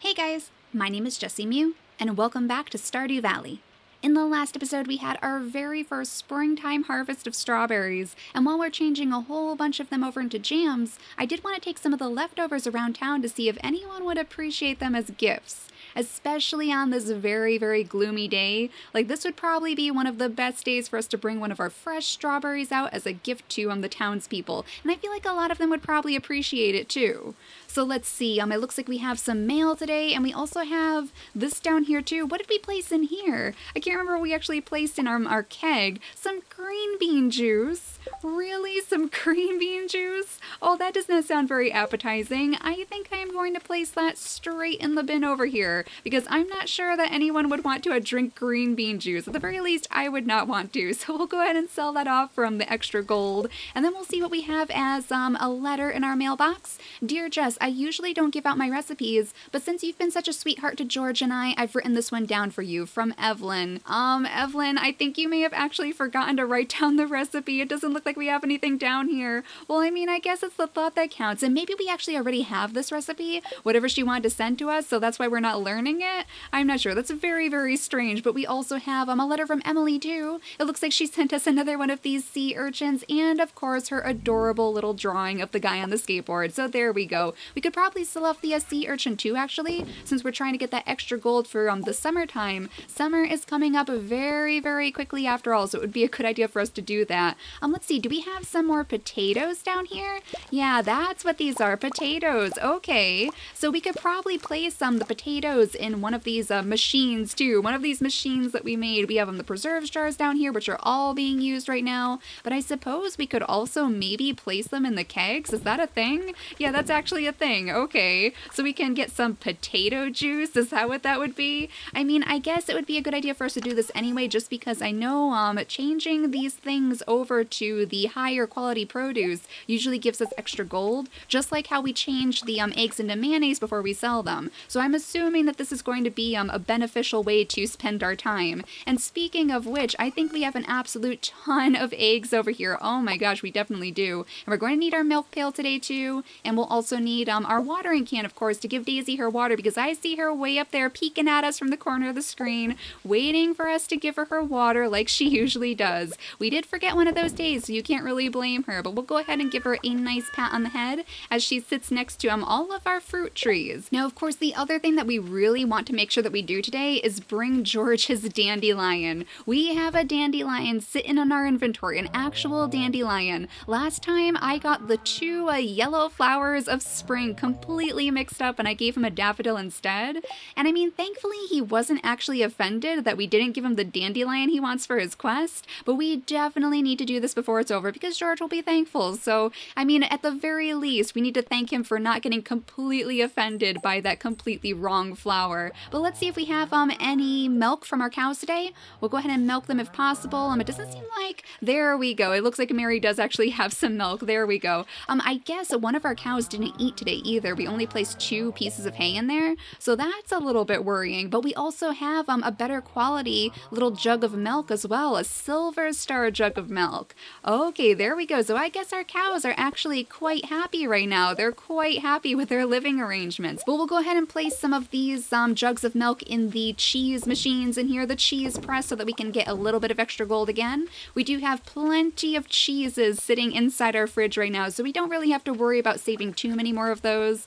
Hey guys, my name is JessiMew, and welcome back to Stardew Valley. In the last episode, we had our very first springtime harvest of strawberries, and while we're changing a whole bunch of them over into jams, I did want to take some of the leftovers around town to see if anyone would appreciate them as gifts. Especially on this very, very gloomy day. Like, this would probably be one of the best days for us to bring one of our fresh strawberries out as a gift to the townspeople, and I feel like a lot of them would probably appreciate it too. So let's see, it looks like we have some mail today, and we also have this down here too. What did we place in here? I can't remember what we actually placed in our keg. Some green bean juice. Really? Some green bean juice? Oh, that does not sound very appetizing. I think I am going to place that straight in the bin over here, because I'm not sure that anyone would want to drink green bean juice. At the very least, I would not want to. So we'll go ahead and sell that off from the extra gold, and then we'll see what we have as a letter in our mailbox. Dear Jess, I usually don't give out my recipes, but since you've been such a sweetheart to George and I've written this one down for you from Evelyn. Evelyn, I think you may have actually forgotten to write down the recipe. It doesn't look like we have anything down here. Well, I guess it's the thought that counts, and maybe we actually already have this recipe, whatever she wanted to send to us, so that's why we're not learning it. I'm not sure. That's very, very strange, but we also have a letter from Emily too. It looks like she sent us another one of these sea urchins, and of course her adorable little drawing of the guy on the skateboard. So there we go. We could probably sell off the sea urchin too, actually, since we're trying to get that extra gold for the summertime. Summer is coming up very, very quickly after all, so it would be a good idea for us to do that. Let's see, do we have some more potatoes down here? Yeah, that's what these are, potatoes. Okay, so we could probably place the potatoes in one of these machines too. One of these machines that we made. We have the preserves jars down here, which are all being used right now, but I suppose we could also maybe place them in the kegs. Is that a thing? Yeah, that's actually a thing. Okay, so we can get some potato juice. Is that what that would be? I guess it would be a good idea for us to do this anyway, just because I know changing these things over to the higher quality produce usually gives us extra gold, just like how we change the eggs into mayonnaise before we sell them. So I'm assuming that this is going to be a beneficial way to spend our time. And speaking of which, I think we have an absolute ton of eggs over here. Oh my gosh, we definitely do. And we're going to need our milk pail today too, and we'll also need our watering can, of course, to give Daisy her water, because I see her way up there peeking at us from the corner of the screen, waiting for us to give her water like she usually does. We did forget one of those days, so you can't really blame her, but we'll go ahead and give her a nice pat on the head as she sits next to all of our fruit trees. Now, of course, the other thing that we really want to make sure that we do today is bring George his dandelion. We have a dandelion sitting in our inventory, an actual dandelion. Last time I got the two yellow flowers of spring completely mixed up, and I gave him a daffodil instead. And thankfully he wasn't actually offended that we didn't give him the dandelion he wants for his quest, but we definitely need to do this before it's over, because George will be thankful. So, at the very least, we need to thank him for not getting completely offended by that completely wrong flower. But let's see if we have any milk from our cows today. We'll go ahead and milk them if possible. It doesn't seem like... There we go. It looks like Mary does actually have some milk. There we go. I guess one of our cows didn't eat today either. We only placed 2 pieces of hay in there, so that's a little bit worrying. But we also have a better quality little jug of milk as well, a silver star jug of milk. Okay, there we go. So I guess our cows are actually quite happy right now. They're quite happy with their living arrangements. But we'll go ahead and place some of these jugs of milk in the cheese machines in here, the cheese press, so that we can get a little bit of extra gold again. We do have plenty of cheeses sitting inside our fridge right now, so we don't really have to worry about saving too many more of those.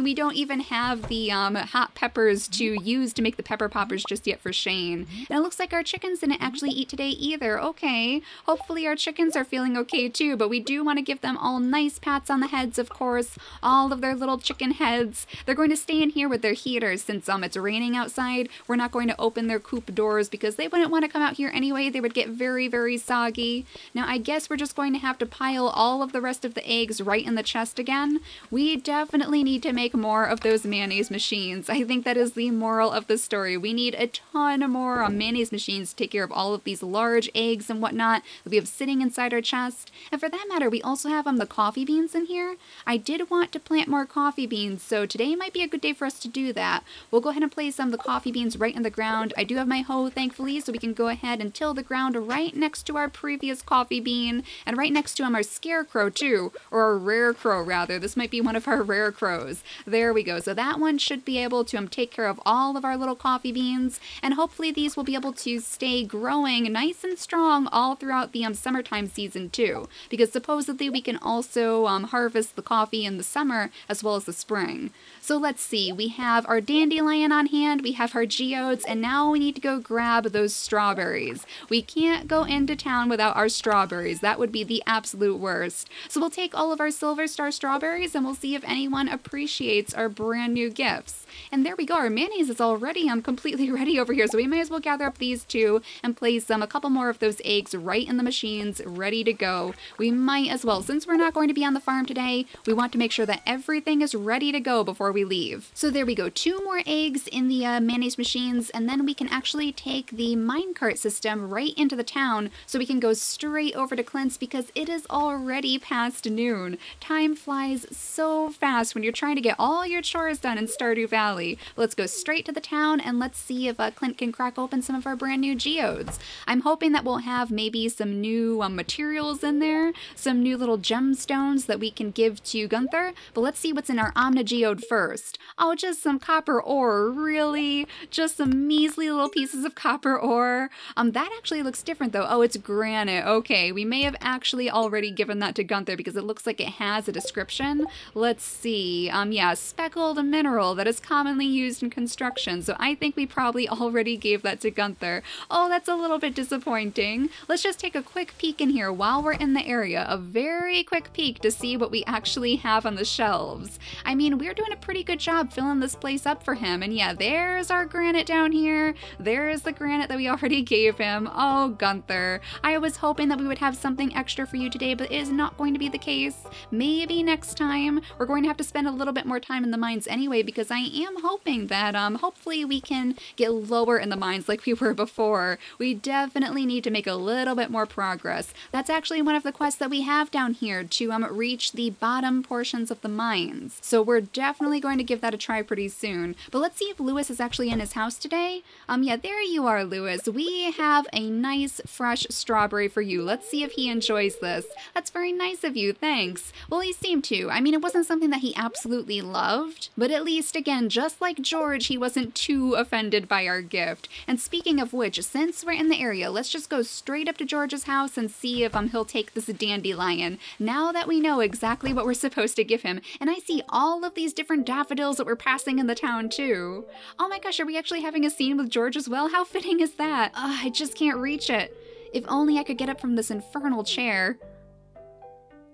We don't even have the hot peppers to use to make the pepper poppers just yet for Shane. And it looks like our chickens didn't actually eat today either. Okay, hopefully our chickens are feeling okay too, but we do want to give them all nice pats on the heads, of course, all of their little chicken heads. They're going to stay in here with their heaters since it's raining outside. We're not going to open their coop doors because they wouldn't want to come out here anyway. They would get very, very soggy. Now I guess we're just going to have to pile all of the rest of the eggs right in the chest again. We definitely need to make more of those mayonnaise machines. I think that is the moral of the story. We need a ton more mayonnaise machines to take care of all of these large eggs and whatnot that we have sitting inside inside our chest. And for that matter, we also have the coffee beans in here. I did want to plant more coffee beans, so today might be a good day for us to do that. We'll go ahead and place some of the coffee beans right in the ground. I do have my hoe, thankfully, so we can go ahead and till the ground right next to our previous coffee bean, and right next to our scarecrow too, or our rare crow rather. This might be one of our rare crows. There we go. So that one should be able to take care of all of our little coffee beans, and hopefully these will be able to stay growing nice and strong all throughout the summertime season too, because supposedly we can also harvest the coffee in the summer as well as the spring. So let's see, we have our dandelion on hand, we have our geodes, and now we need to go grab those strawberries. We can't go into town without our strawberries. That would be the absolute worst. So we'll take all of our silver star strawberries and we'll see if anyone appreciates our brand new gifts. And there we go, our mayonnaise is already completely ready over here, so we may as well gather up these two and place a couple more of those eggs right in the machines, ready to go. We might as well, since we're not going to be on the farm today, we want to make sure that everything is ready to go before we leave. So there we go, 2 more eggs in the mayonnaise machines, and then we can actually take the minecart system right into the town so we can go straight over to Clint's because it is already past noon. Time flies so fast when you're trying to get all your chores done in Stardew Valley. Let's go straight to the town and let's see if Clint can crack open some of our brand new geodes. I'm hoping that we'll have maybe some new materials in there, some new little gemstones that we can give to Gunther, but let's see what's in our Omni geode first. Oh, just some copper ore, really? Just some measly little pieces of copper ore? That actually looks different though. Oh, it's granite. Okay, we may have actually already given that to Gunther because it looks like it has a description. Let's see. Yeah, speckled mineral that is commonly used in construction. So I think we probably already gave that to Gunther. Oh, that's a little bit disappointing. Let's just take a quick peek in here while we're in the area. A very quick peek to see what we actually have on the shelves. I mean, we're doing a pretty good job filling this place up for him. And yeah, there's our granite down here. There's the granite that we already gave him. Oh, Gunther. I was hoping that we would have something extra for you today, but it is not going to be the case. Maybe next time. We're going to have to spend a little bit more time in the mines anyway, because I am hoping that hopefully we can get lower in the mines like we were before. We definitely need to make a little bit more progress. That's actually one of the quests that we have down here, to reach the bottom portions of the mines. So we're definitely going to give that a try pretty soon. But let's see if Lewis is actually in his house today. Yeah, there you are, Lewis. We have a nice fresh strawberry for you. Let's see if he enjoys this. That's very nice of you, thanks. Well, he seemed to. I mean, it wasn't something that he absolutely loved, but at least, again, just like George, he wasn't too offended by our gift. And speaking of which, since we're in the area, let's just go straight up to George's house and see if he'll take this dandelion, now that we know exactly what we're supposed to give him. And I see all of these different daffodils that we're passing in the town too. Oh my gosh, are we actually having a scene with George as well? How fitting is that? I just can't reach it. If only I could get up from this infernal chair.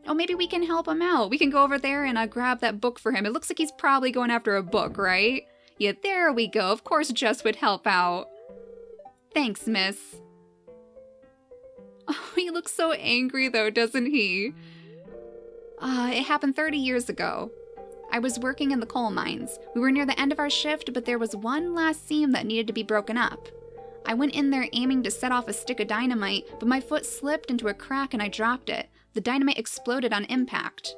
Oh, maybe we can help him out. We can go over there and grab that book for him. It looks like he's probably going after a book, right? Yeah, there we go. Of course Jess would help out. Thanks, miss. Oh, he looks so angry though, doesn't he? It happened 30 years ago. I was working in the coal mines. We were near the end of our shift, but there was one last seam that needed to be broken up. I went in there aiming to set off a stick of dynamite, but my foot slipped into a crack and I dropped it. The dynamite exploded on impact.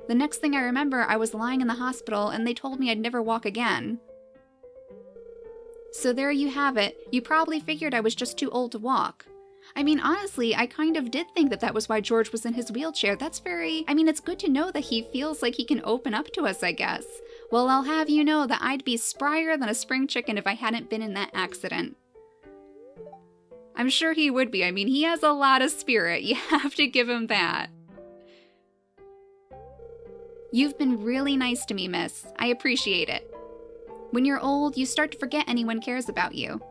The next thing I remember, I was lying in the hospital and they told me I'd never walk again. So there you have it. You probably figured I was just too old to walk. I mean, honestly, I kind of did think that was why George was in his wheelchair. That's I mean, it's good to know that he feels like he can open up to us, I guess. Well, I'll have you know that I'd be sprier than a spring chicken if I hadn't been in that accident. I'm sure he would be. I mean, he has a lot of spirit. You have to give him that. You've been really nice to me, miss. I appreciate it. When you're old, you start to forget anyone cares about you.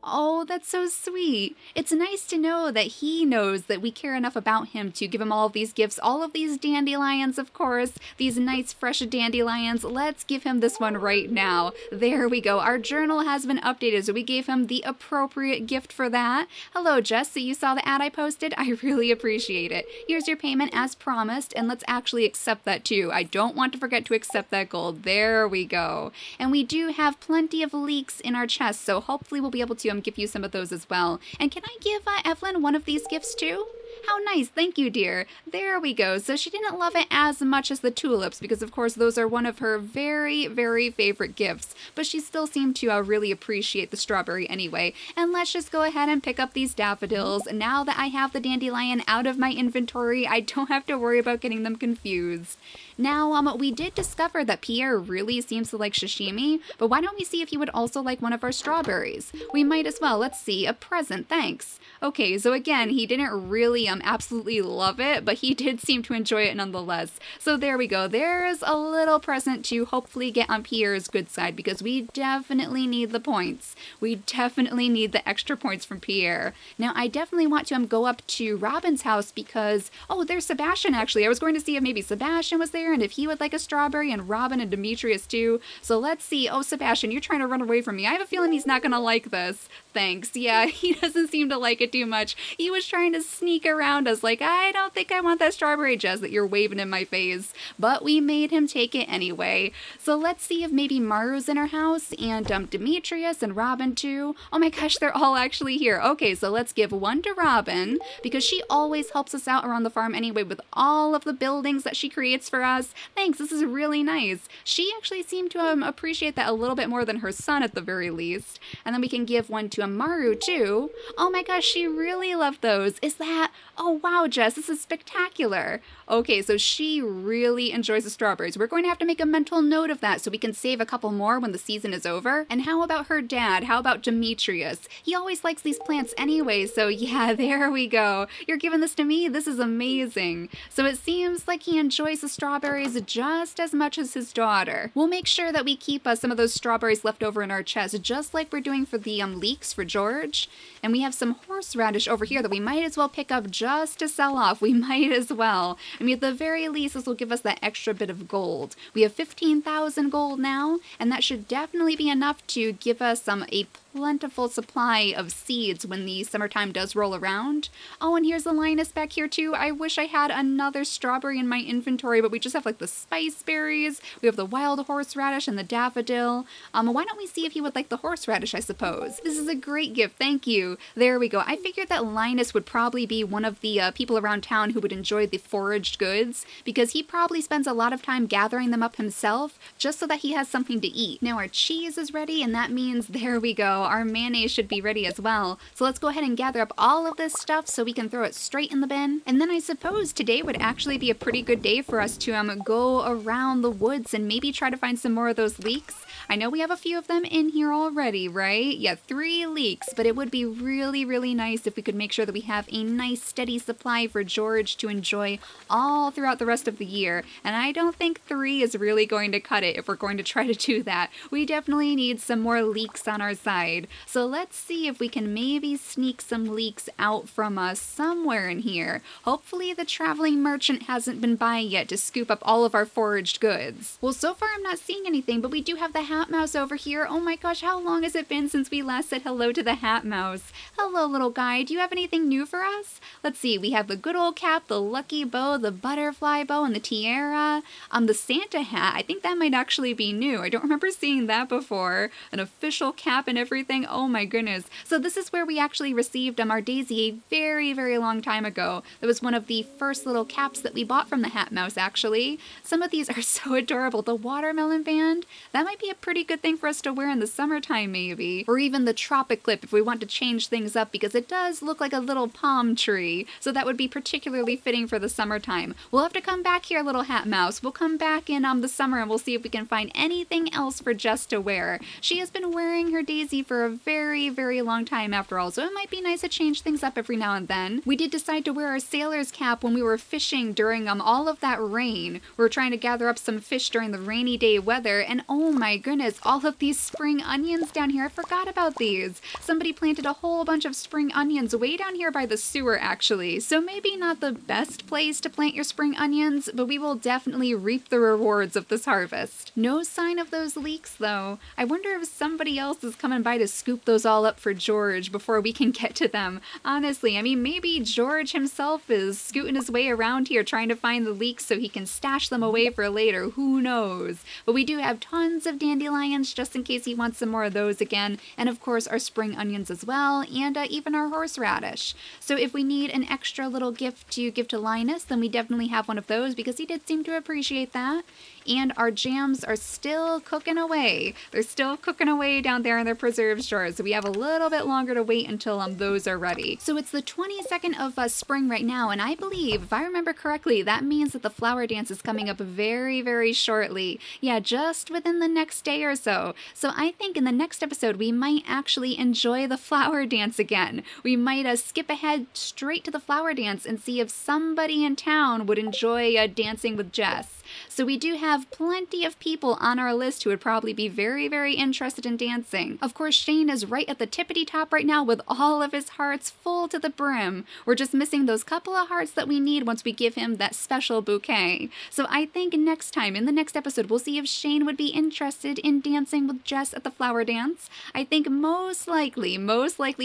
Oh, that's so sweet. It's nice to know that he knows that we care enough about him to give him all of these gifts, all of these dandelions, of course, these nice fresh dandelions. Let's give him this one right now. There we go. Our journal has been updated, so we gave him the appropriate gift for that. Hello, Jess. So you saw the ad I posted? I really appreciate it. Here's your payment as promised, and let's actually accept that too. I don't want to forget to accept that gold. There we go. And we do have plenty of leeks in our chest, so hopefully we'll be able to to give you some of those as well. And can I give Evelyn one of these gifts too? How nice. Thank you, dear. There we go. So she didn't love it as much as the tulips because, of course, those are one of her very, very favorite gifts. But she still seemed to really appreciate the strawberry anyway. And let's just go ahead and pick up these daffodils. Now that I have the dandelion out of my inventory, I don't have to worry about getting them confused. Now, we did discover that Pierre really seems to like sashimi, but why don't we see if he would also like one of our strawberries? We might as well. Let's see. A present, thanks. Okay, so again, he didn't really absolutely love it, but he did seem to enjoy it nonetheless. So there we go. There's a little present to hopefully get on Pierre's good side because we definitely need the points. We definitely need the extra points from Pierre. Now, I definitely want to go up to Robin's house because, oh, there's Sebastian actually. I was going to see if maybe Sebastian was there and if he would like a strawberry, and Robin and Demetrius too. So let's see. Oh, Sebastian, you're trying to run away from me. I have a feeling he's not going to like this. Thanks. Yeah, he doesn't seem to like it too much. He was trying to sneak around us like, I don't think I want that strawberry, Jess, that you're waving in my face. But we made him take it anyway. So let's see if maybe Maru's in our house and Demetrius and Robin too. Oh my gosh, they're all actually here. Okay, so let's give one to Robin because she always helps us out around the farm anyway with all of the buildings that she creates for us. Thanks, this is really nice. She actually seemed to appreciate that a little bit more than her son at the very least. And then we can give one to Maru too. Oh my gosh, she really loved those. Is that... Oh wow, Jess, this is spectacular. Okay, so she really enjoys the strawberries. We're going to have to make a mental note of that so we can save a couple more when the season is over. And how about her dad? How about Demetrius? He always likes these plants anyway, so yeah, there we go. You're giving this to me? This is amazing. So it seems like he enjoys the strawberries just as much as his daughter. We'll make sure that we keep some of those strawberries left over in our chest, just like we're doing for the leeks for George. And we have some horseradish over here that we might as well pick up just to sell off. We might as well. I mean, at the very least, this will give us that extra bit of gold. We have 15,000 gold now, and that should definitely be enough to give us a plentiful supply of seeds when the summertime does roll around. Oh, and here's the lioness back here too. I wish I had another strawberry in my inventory, but we just have like the spice berries. We have the wild horseradish and the daffodil. Why don't we see if he would like the horseradish, I suppose. This is a great gift. Thank you. There we go. I figured that Linus would probably be one of the people around town who would enjoy the foraged goods because he probably spends a lot of time gathering them up himself just so that he has something to eat. Now our cheese is ready, and that means there we go. Our mayonnaise should be ready as well. So let's go ahead and gather up all of this stuff so we can throw it straight in the bin. And then I suppose today would actually be a pretty good day for us to go around the woods and maybe try to find some more of those leeks. I know we have a few of them in here already, right? Yeah, 3 leeks, but it would be really, really nice if we could make sure that we have a nice steady supply for George to enjoy all throughout the rest of the year. And I don't think 3 is really going to cut it if we're going to try to do that. We definitely need some more leeks on our side. So let's see if we can maybe sneak some leeks out from us somewhere in here. Hopefully the traveling merchant hasn't been by yet to scoop up all of our foraged goods. Well, so far I'm not seeing anything, but we do have the hat mouse over here. Oh my gosh, how long has it been since we last said hello to the hat mouse? Hello, little guy. Do you have anything new for us? Let's see. We have the good old cap, the lucky bow, the butterfly bow, and the tiara. The Santa hat. I think that might actually be new. I don't remember seeing that before. An official cap and everything. Oh my goodness. So this is where we actually received our daisy a very, very long time ago. That was one of the first little caps that we bought from the hat mouse, actually. Some of these are so adorable. The watermelon band. That might be a pretty good thing for us to wear in the summertime, maybe. Or even the tropic clip if we want to change things up, because it does look like a little palm tree. So that would be particularly fitting for the summertime. We'll have to come back here, little hat mouse. We'll come back in the summer and we'll see if we can find anything else for Jess to wear. She has been wearing her daisy for a very, very long time after all, so it might be nice to change things up every now and then. We did decide to wear our sailor's cap when we were fishing during all of that rain. We were trying to gather up some fish during the rainy day weather, and oh my goodness, all of these spring onions down here. I forgot about these. Somebody planted a whole bunch of spring onions way down here by the sewer, actually. actually. So maybe not the best place to plant your spring onions, but we will definitely reap the rewards of this harvest. No sign of those leeks, though. I wonder if somebody else is coming by to scoop those all up for George before we can get to them. Honestly, I mean, maybe George himself is scooting his way around here trying to find the leeks so he can stash them away for later. Who knows? But we do have tons of dandelions just in case he wants some more of those again. And of course, our spring onions as well, and even our horseradish. So if we need an extra little gift to give to Linus, then we definitely have one of those because he did seem to appreciate that. And our jams are still cooking away. They're still cooking away down there in their preserved stores. So we have a little bit longer to wait until those are ready. So it's the 22nd of spring right now. And I believe, if I remember correctly, that means that the flower dance is coming up very, very shortly. Yeah, just within the next day or so. So I think in the next episode, we might actually enjoy the flower dance again. We might skip ahead straight to the flower dance and see if somebody in town would enjoy dancing with Jess. So we do have plenty of people on our list who would probably be very, very interested in dancing. Of course, Shane is right at the tippity top right now with all of his hearts full to the brim. We're just missing those couple of hearts that we need once we give him that special bouquet. So I think next time, in the next episode, we'll see if Shane would be interested in dancing with Jess at the flower dance. I think most likely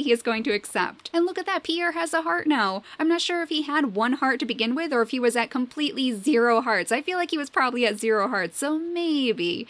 he is going to accept. And look at that, Pierre has a heart now. I'm not sure if he had one heart to begin with or if he was at completely 0 hearts. I feel like he was probably at 0 hearts, so maybe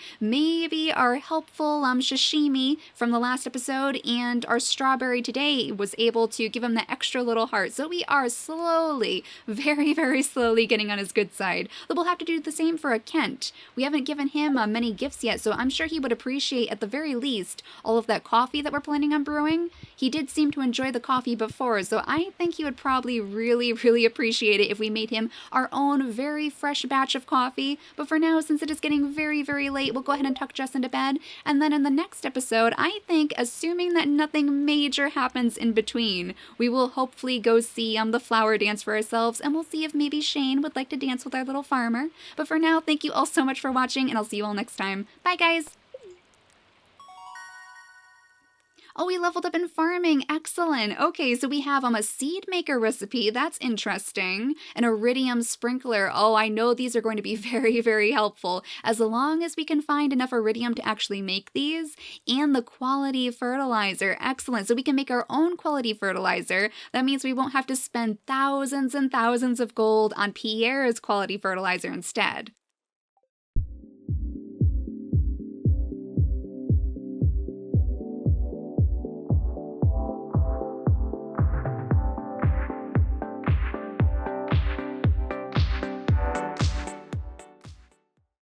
our helpful sashimi from the last episode and our strawberry today was able to give him that extra little heart. So we are slowly, very, very slowly getting on his good side. But we'll have to do the same for a Kent. We haven't given him many gifts yet, so I'm sure he would appreciate at the very least all of that coffee that we're planning on brewing. He did seem to enjoy the coffee before, so I think he would probably really, really appreciate it if we made him our own very fresh batch of coffee. But for now, since it is getting very, very late, we'll go ahead and tuck Jess into bed. And then in the next episode, I think, assuming that nothing major happens in between, we will hopefully go see the flower dance for ourselves, and we'll see if maybe Shane would like to dance with our little farmer. But for now, thank you all so much for watching, and I'll see you all next time. Bye, guys! Oh, we leveled up in farming. Excellent. Okay, so we have a seed maker recipe. That's interesting. An iridium sprinkler. Oh, I know these are going to be very, very helpful as long as we can find enough iridium to actually make these. And the quality fertilizer. Excellent. So we can make our own quality fertilizer. That means we won't have to spend thousands and thousands of gold on Pierre's quality fertilizer instead.